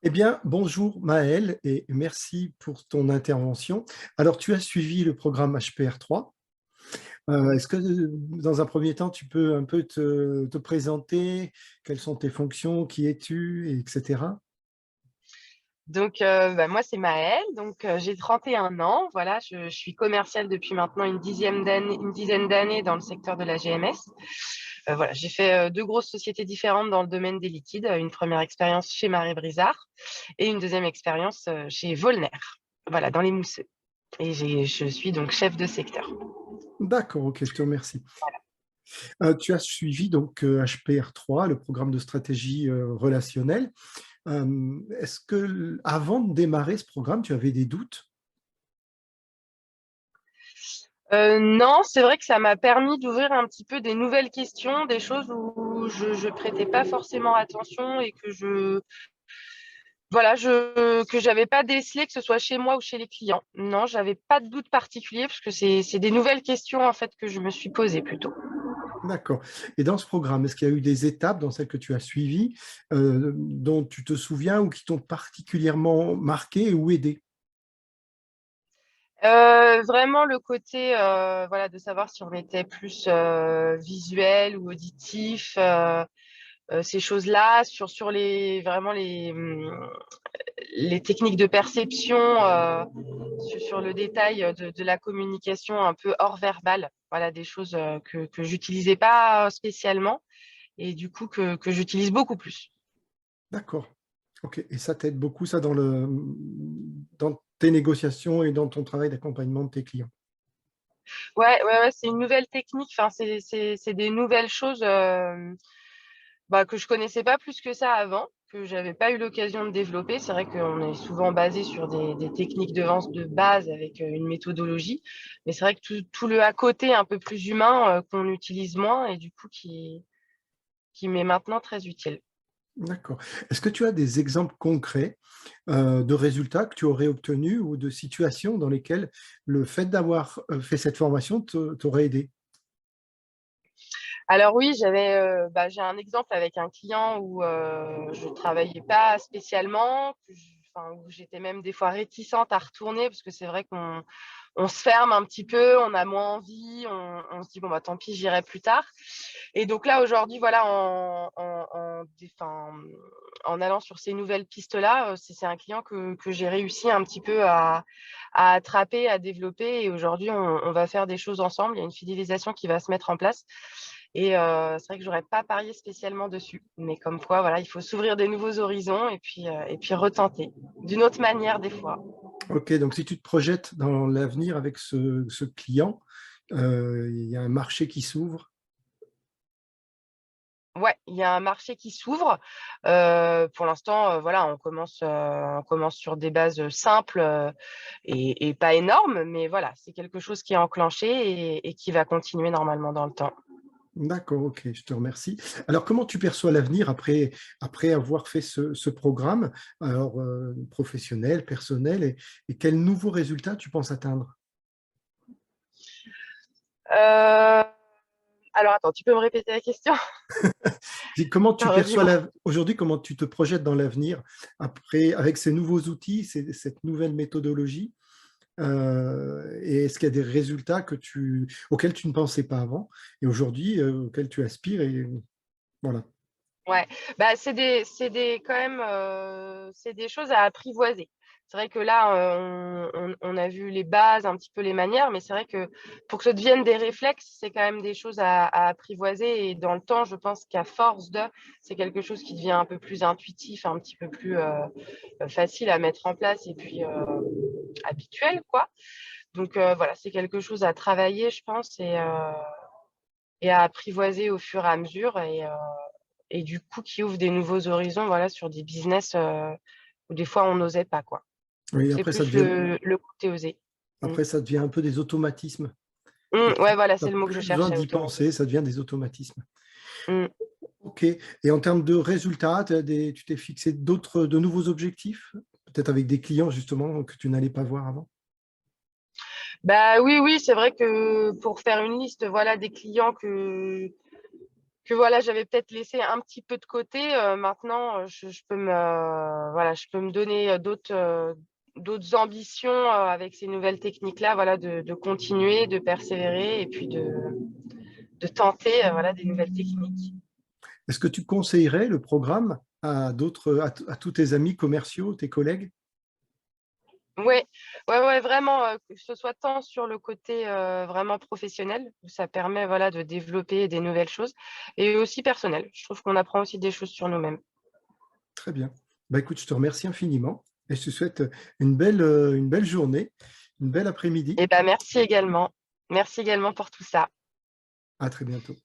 Eh bien, bonjour Maël et merci pour ton intervention. Alors, tu as suivi le programme HPR3. Oui. Est-ce que dans un premier temps, tu peux un peu te présenter? Quelles sont tes fonctions? Qui es-tu? Etc. Moi, c'est Maëlle, j'ai 31 ans. Voilà, je suis commerciale depuis maintenant une dizaine d'années dans le secteur de la GMS. Voilà, j'ai fait 2 grosses sociétés différentes dans le domaine des liquides. Une première expérience chez Marais Brizard et une deuxième expérience chez Volner, voilà, dans les mousseux. Et je suis donc chef de secteur. D'accord, ok, je te remercie. Tu as suivi donc HPR3, le programme de stratégie relationnelle. Est-ce que avant de démarrer ce programme, tu avais des doutes? Non, c'est vrai que ça m'a permis d'ouvrir un petit peu des nouvelles questions, des choses où je prêtais pas forcément attention et que j'avais pas décelé, que ce soit chez moi ou chez les clients. Non, j'avais pas de doute particulier parce que c'est des nouvelles questions en fait que je me suis posées plutôt. D'accord. Et dans ce programme, est-ce qu'il y a eu des étapes dans celles que tu as suivies dont tu te souviens ou qui t'ont particulièrement marqué ou aidé? Vraiment le côté voilà de savoir si on était plus visuel ou auditif, ces choses-là sur les vraiment les techniques de perception, sur le détail de la communication un peu hors verbal. Voilà, des choses que j'utilisais pas spécialement et du coup que j'utilise beaucoup plus. D'accord. Ok. Et ça t'aide beaucoup, ça, dans tes négociations et dans ton travail d'accompagnement de tes clients. Ouais, c'est une nouvelle technique. Enfin, c'est des nouvelles choses que je connaissais pas plus que ça avant, que j'avais pas eu l'occasion de développer. C'est vrai qu'on est souvent basé sur des techniques de vente de base avec une méthodologie, mais c'est vrai que tout le à côté un peu plus humain qu'on utilise moins et du coup qui m'est maintenant très utile. D'accord. Est-ce que tu as des exemples concrets de résultats que tu aurais obtenus ou de situations dans lesquelles le fait d'avoir fait cette formation t'aurait aidé? Alors oui, j'ai un exemple avec un client où je travaillais pas spécialement, où j'étais même des fois réticente à retourner parce que c'est vrai qu'on se ferme un petit peu, on a moins envie, on se dit bon bah tant pis, j'irai plus tard. Et donc là aujourd'hui, voilà, en allant sur ces nouvelles pistes-là, c'est un client que j'ai réussi un petit peu à attraper, à développer. Et aujourd'hui, on va faire des choses ensemble. Il y a une fidélisation qui va se mettre en place. Et c'est vrai que j'aurais pas parié spécialement dessus. Mais comme quoi, voilà, il faut s'ouvrir des nouveaux horizons et puis retenter d'une autre manière des fois. Ok, donc si tu te projettes dans l'avenir avec ce client, il y a un marché qui s'ouvre. Ouais, il y a un marché qui s'ouvre. Pour l'instant, voilà, on commence sur des bases simples et pas énormes, mais voilà, c'est quelque chose qui est enclenché et qui va continuer normalement dans le temps. D'accord, ok, je te remercie. Alors, comment tu perçois l'avenir après avoir fait ce programme, alors professionnel, personnel, et quels nouveaux résultats tu penses atteindre? Euh, alors attends, tu peux me répéter la question? Comment tu perçois Redis-moi. aujourd'hui, comment tu te projettes dans l'avenir après, avec ces nouveaux outils, cette nouvelle méthodologie, et est-ce qu'il y a des résultats auxquels tu ne pensais pas avant et aujourd'hui auxquels tu aspires et voilà. Ouais, bah, quand même, c'est des choses à apprivoiser. C'est vrai que là, on a vu les bases, un petit peu les manières, mais c'est vrai que pour que ça devienne des réflexes, c'est quand même des choses à apprivoiser et dans le temps, je pense qu'à force c'est quelque chose qui devient un peu plus intuitif, un petit peu plus, facile à mettre en place et puis, habituel, quoi. Voilà, c'est quelque chose à travailler, je pense et à apprivoiser au fur et à mesure et du coup, qui ouvre des nouveaux horizons, voilà, sur des business, où des fois on n'osait pas, quoi. Donc Oui, c'est après ça plus devient le côté osé. Mmh. après ça devient un peu des automatismes. Ouais, voilà, Tu c'est le mot que je plus besoin cherchais, d'y penser, automatisme. ça devient des automatismes. Mmh. OK, et en termes de résultats, tu t'es fixé de nouveaux objectifs? Peut-être avec des clients justement que tu n'allais pas voir avant? Bah, oui, c'est vrai que pour faire une liste, voilà, des clients que voilà, j'avais peut-être laissé un petit peu de côté. Maintenant, je peux voilà, je peux me donner d'autres ambitions avec ces nouvelles techniques-là, voilà, de continuer, de persévérer et puis de tenter voilà, des nouvelles techniques. Est-ce que tu conseillerais le programme à d'autres, à tous tes amis commerciaux, tes collègues? Ouais, ouais, vraiment, que ce soit tant sur le côté vraiment professionnel, où ça permet voilà, de développer des nouvelles choses, et aussi personnel. Je trouve qu'on apprend aussi des choses sur nous-mêmes. Très bien. Bah, écoute, je te remercie infiniment et je te souhaite une belle journée, une belle après-midi. Et ben merci également. Merci également pour tout ça. À très bientôt.